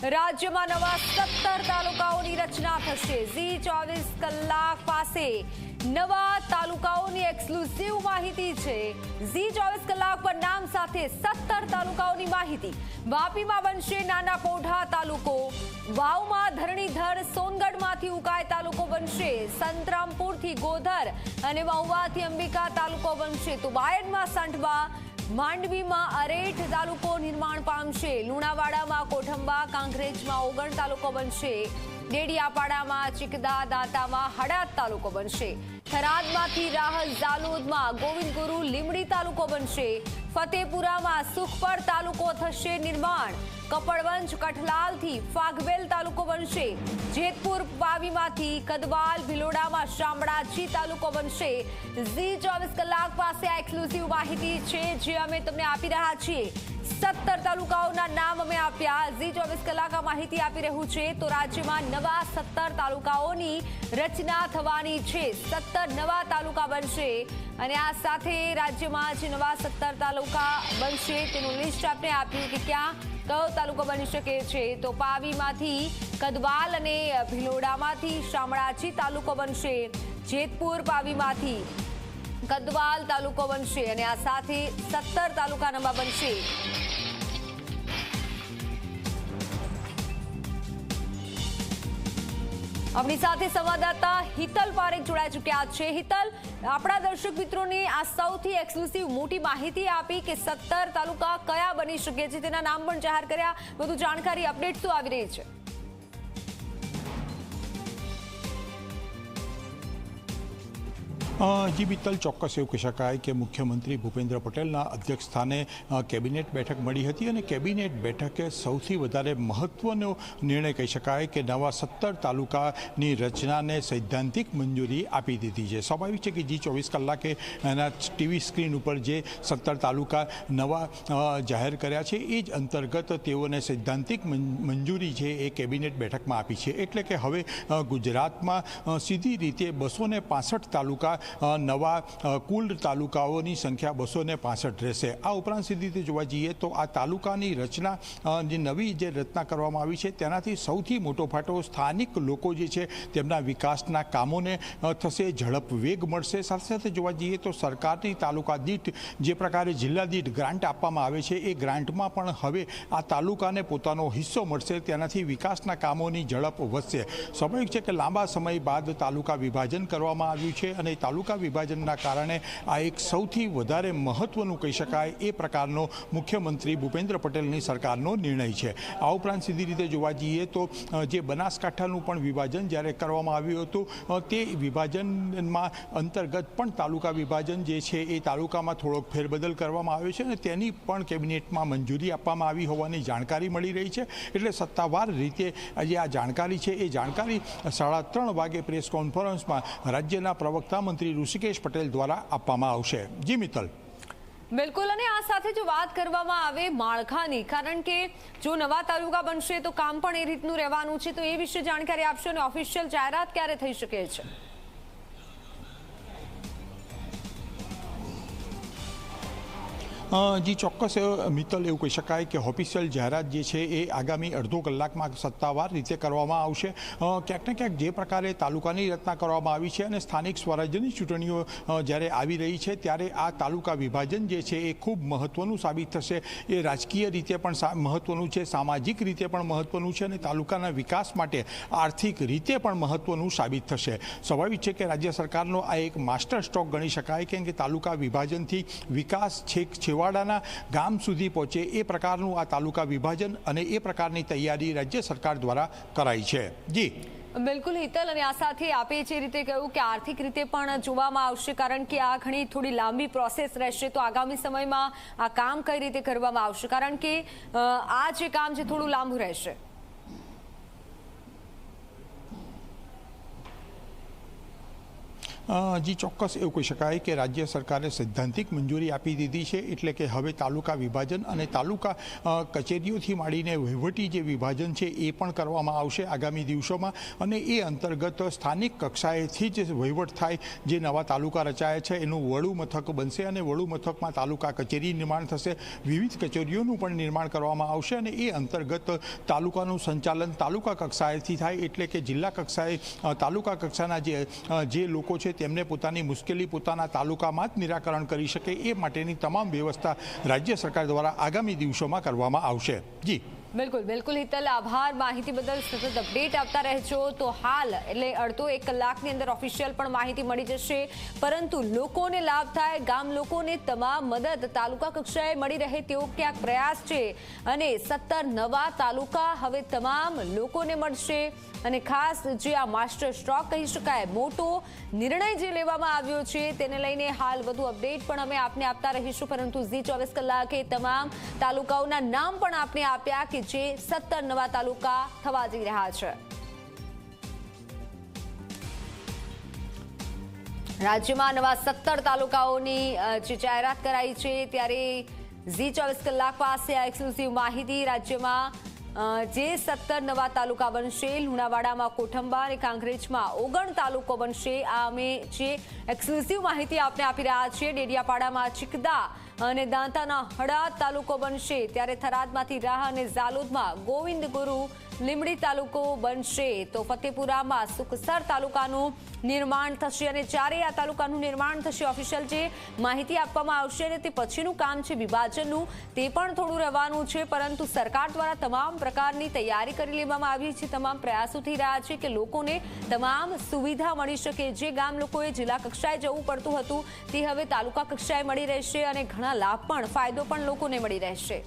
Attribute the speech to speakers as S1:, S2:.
S1: રાજ્યમાં નવા 17 તાલુકાઓની રચના થશે। ઝી 24 કલાક પાસે નવા તાલુકાઓની એક્સક્લુઝિવ માહિતી છે। ઝી 24 કલાક પર નામ સાથે 17 તાલુકાઓની માહિતી। વાપીમાં બનશે નાના પોઢા તાલુકો, વાવમાં ધરણીધર સોનગઢમાંથી ઉકાઈ તાલુકો બનશે, સંતરામપુરથી ગોધર અને મહુવાથી અંબિકા તાલુકો બનશે, તો બાયડમાં સંઠવા, માંડવીમાં અરેઠ તાલુકો નિર્માણ પામશે, લુણાવાડામાં કોઠંબા, કાંકરેજમાં ઓગણ તાલુકો બનશે, ડેડિયાપાડામાં ચિકદા, દાંતામાં હડાદ તાલુકો બનશે, થરાદમાંથી રાહત, ઝાલોદમાં ગોવિંદગુરુ લીમડી તાલુકો બનશે, ફતેપુરામાં સુખપર તાલુકો થશે નિર્માણ, કપડવંજ કઠલાલથી ફાગવેલ તાલુકો બનશે, જેતપુર પાવીમાંથી કદવાલ, ભિલોડામાં શામળાજી તાલુકો બનશે। ઝી 24 કલાક પાસે આ એક્સક્લુઝિવ માહિતી છે જે અમે તમને આપી રહ્યા છીએ। 17 તાલુકાઓના નામ અમે આપ્યા। ઝી 24 કલાક આ માહિતી આપી રહ્યું છે, તો રાજ્યમાં નવા 17 તાલુકાઓની રચના થવાની છે। 17 નવા તાલુકા બનશે અને આ સાથે રાજ્યમાં જે નવા 17 તાલુકા બનશે તેનું લિસ્ટ આપણે આપ્યું કે ક્યાં કયો તાલુકો બની શકે છે। તો પાવીમાંથી કદવાલ અને ભિલોડામાંથી શામળાજી તાલુકો બનશે, જેતપુર પાવીમાંથી કદવાલ તાલુકો બનશે અને આ સાથે 17 તાલુકા નવા બનશે। આપણી સાથે સંવાદદાતા હિતલ પારેખ જોડાઈ ચૂક્યા છે। હિતલ, આપણા દર્શક મિત્રોને આ સૌથી એક્સક્લુઝિવ મોટી માહિતી આપી કે 17 તાલુકા કયા બની શકે છે, તેના નામ પણ જાહેર કર્યા, વધુ જાણકારી અપડેટ શું આવી રહી છે?
S2: જી મિત્તલ, ચોક્કસ એવું કહી શકાય કે મુખ્યમંત્રી ભૂપેન્દ્ર પટેલના અધ્યક્ષ સ્થાને કેબિનેટ બેઠક મળી હતી અને કેબિનેટ બેઠકે સૌથી વધારે મહત્વનો નિર્ણય કહી શકાય કે નવા 17 તાલુકાની રચનાને સૈદ્ધાંતિક મંજૂરી આપી દીધી છે। સ્વાભાવિક છે કે જી 24 કલાકે એના ટીવી સ્ક્રીન ઉપર જે 17 તાલુકા નવા જાહેર કર્યા છે એ જ અંતર્ગત તેઓને સૈદ્ધાંતિક મંજૂરી છે એ કેબિનેટ બેઠકમાં આપી છે। એટલે કે હવે ગુજરાતમાં સીધી રીતે 265 તાલુકા નવા કુલ તાલુકાઓની સંખ્યા 265 રહેશે। આ ઉપરાંત સીધી રીતે જોવા જઈએ તો આ તાલુકાની રચના જે નવી જે રચના કરવામાં આવી છે તેનાથી સૌથી મોટો ફાટો સ્થાનિક લોકો જે છે તેમના વિકાસના કામોને થશે, ઝડપ વેગ મળશે। સાથે સાથે જોવા જઈએ તો સરકારની તાલુકા દીઠ જે પ્રકારે જિલ્લા દીઠ ગ્રાન્ટ આપવામાં આવે છે એ ગ્રાન્ટમાં પણ હવે આ તાલુકાને પોતાનો હિસ્સો મળશે, તેનાથી વિકાસના કામોની ઝડપ વધશે। સ્વાભાવિક છે કે લાંબા સમય બાદ તાલુકા વિભાજન કરવામાં આવ્યું છે અને તાલુકા વિભાજનના કારણે આ એક સૌથી વધારે મહત્વનું કહી શકાય એ પ્રકારનો મુખ્યમંત્રી ભૂપેન્દ્ર પટેલની સરકારનો નિર્ણય છે। આ ઉપરાંત સીધી રીતે જોવા જઈએ તો જે બનાસકાંઠાનું પણ વિભાજન જ્યારે કરવામાં આવ્યું હતું તે વિભાજનમાં અંતર્ગત પણ તાલુકા વિભાજન જે છે એ તાલુકામાં થોડોક ફેરબદલ કરવામાં આવ્યો છે અને તેની પણ કેબિનેટમાં મંજૂરી આપવામાં આવી હોવાની જાણકારી મળી રહી છે। એટલે સત્તાવાર રીતે જે આ જાણકારી છે એ જાણકારી 3:30 વાગે પ્રેસ કોન્ફરન્સમાં રાજ્યના પ્રવક્તા મંત્રી ઋષિકેશ પટેલ દ્વારા આપવામાં આવશે। જી મિત્તલ,
S1: બિલકુલ, અને આ સાથે જો વાત કરવામાં આવે માળખાની, કારણ કે જો નવા તાલુકા બનશે તો કામ પણ એ રીતનું રહેવાનું છે, તો એ વિશે જાણકારી આપશો અને ઓફિશિયલ જાહેરાત ક્યારે થઈ શકે છે?
S2: જી ચોક્કસ મિત્તલ, એવું કહી શકાય કે ઓફિશિયલ જાહેરાત જે છે એ આગામી અડધો કલાકમાં સત્તાવાર રીતે કરવામાં આવશે। ક્યાંક ને ક્યાંક જે પ્રકારે તાલુકાની રચના કરવામાં આવી છે અને સ્થાનિક સ્વરાજ્યની ચૂંટણીઓ જ્યારે આવી રહી છે ત્યારે આ તાલુકા વિભાજન જે છે એ ખૂબ મહત્ત્વનું સાબિત થશે। એ રાજકીય રીતે પણ મહત્ત્વનું છે, સામાજિક રીતે પણ મહત્ત્વનું છે અને તાલુકાના વિકાસ માટે આર્થિક રીતે પણ મહત્ત્વનું સાબિત થશે। સ્વાભાવિક છે કે રાજ્ય સરકારનો આ એક માસ્ટર સ્ટ્રોક ગણી શકાય, કેમ કે તાલુકા વિભાજનથી વિકાસ છેવાડાના ગામ સુધી પહોંચે એ પ્રકારનું આ તાલુકા વિભાજન અને એ પ્રકારની તૈયારી રાજ્ય સરકાર દ્વારા કરાઈ છે। જી
S1: બિલકુલ હિતલ, અને આ સાથે આપે જે રીતે કહ્યું કે આર્થિક રીતે પણ જોવામાં આવશે, કારણ કે આ ઘણી થોડી લાંબી પ્રોસેસ રહેશે, તો આગામી સમયમાં આ કામ કઈ રીતે કરવામાં આવશે, કારણ કે આ જે કામ છે થોડું લાંબુ રહેશે?
S2: જી ચોક્કસ એવું કહી શકાય કે રાજ્ય સરકારે સૈદ્ધાંતિક મંજૂરી આપી દીધી છે, એટલે કે હવે તાલુકા વિભાજન અને તાલુકા કચેરીઓથી માંડીને વહીવટી જે વિભાજન છે એ પણ કરવામાં આવશે આગામી દિવસોમાં, અને એ અંતર્ગત સ્થાનિક કક્ષાએથી જ વહીવટ થાય. જે નવા તાલુકા રચાયા છે એનું વડુ મથક બનશે અને વડુ મથકમાં તાલુકા કચેરી નિર્માણ થશે, વિવિધ કચેરીઓનું પણ નિર્માણ કરવામાં આવશે અને એ અંતર્ગત તાલુકાનું સંચાલન તાલુકા કક્ષાએથી થાય, એટલે કે જિલ્લા કક્ષાએ તાલુકા કક્ષાના જે લોકો છે તેમને પોતાની મુશ્કેલી પોતાના તાલુકામાં જ નિરાકરણ કરી શકે એ માટેની તમામ વ્યવસ્થા રાજ્ય સરકાર દ્વારા આગામી દિવસોમાં કરવામાં આવશે. જી
S1: બિલકુલ બિલકુલ હિતલ, આભાર માહિતી બદલ. સતત અપડેટ આપતા રહેજો. તો હાલ એટલે અડધો 1 કલાકની અંદર ઓફિશિયલ પણ માહિતી મળી જશે, પરંતુ લોકોને લાભ થાય, ગામ લોકોને તમામ મદદ તાલુકા કક્ષાએ મળી રહે તેવો ક્યાંક પ્રયાસ છે અને 17 નવા તાલુકા હવે તમામ લોકોને મળશે. અને ખાસ જે આ માસ્ટર સ્ટ્રોક કહી શકાય મોટો નિર્ણય જે લેવામાં આવ્યો છે તેને લઈને હાલ વધુ અપડેટ પણ અમે આપને આપતા રહીશું, પરંતુ ઝી 24 કલાકે તમામ તાલુકાઓના નામ પણ આપને આપ્યા કે જે 17 નવા તાલુકા થવા જઈ રહ્યા છે. રાજ્યમાં નવા 17 તાલુકાઓની જે જાહેરાત કરાઈ છે, ત્યારે ઝી 24 કલાક પાસે આ એક્સક્લુઝિવ માહિતી. રાજ્યમાં જે 17 નવા તાલુકા બનશે, લુણાવાડામાં કોઠંબા અને કાંકરેજમાં ઓગણ તાલુકો બનશે. આ અમે જે એક્સક્લુઝિવ માહિતી આપને આપી રહ્યા છીએ. ડેડિયાપાડામાં ચિકદા અને દાંતાના હળાદ તાલુકો બનશે, ત્યારે થરાદમાંથી રાહ અને ઝાલોદમાં ગોવિંદ ગુરુ લીમડી તાલુકો બનશે. તો ફતેપુરામાં સુખસર તાલુકાનું નિર્માણ થશે અને જ્યારે આ તાલુકાનું નિર્માણ થશે ઓફિશિયલ જે માહિતી આપવામાં આવશે અને તે પછીનું કામ છે વિભાજનનું, તે પણ થોડું રહેવાનું છે, પરંતુ સરકાર દ્વારા તમામ પ્રકારની તૈયારી કરી લેવામાં આવી છે. તમામ પ્રયાસો થઈ રહ્યા છે કે લોકોને તમામ સુવિધા મળી શકે. જે ગામ લોકોએ જિલ્લા કક્ષાએ જવું પડતું હતું તે હવે તાલુકા કક્ષાએ મળી રહેશે અને ઘણા લાભ પણ ફાયદો પણ લોકોને મળી રહેશે.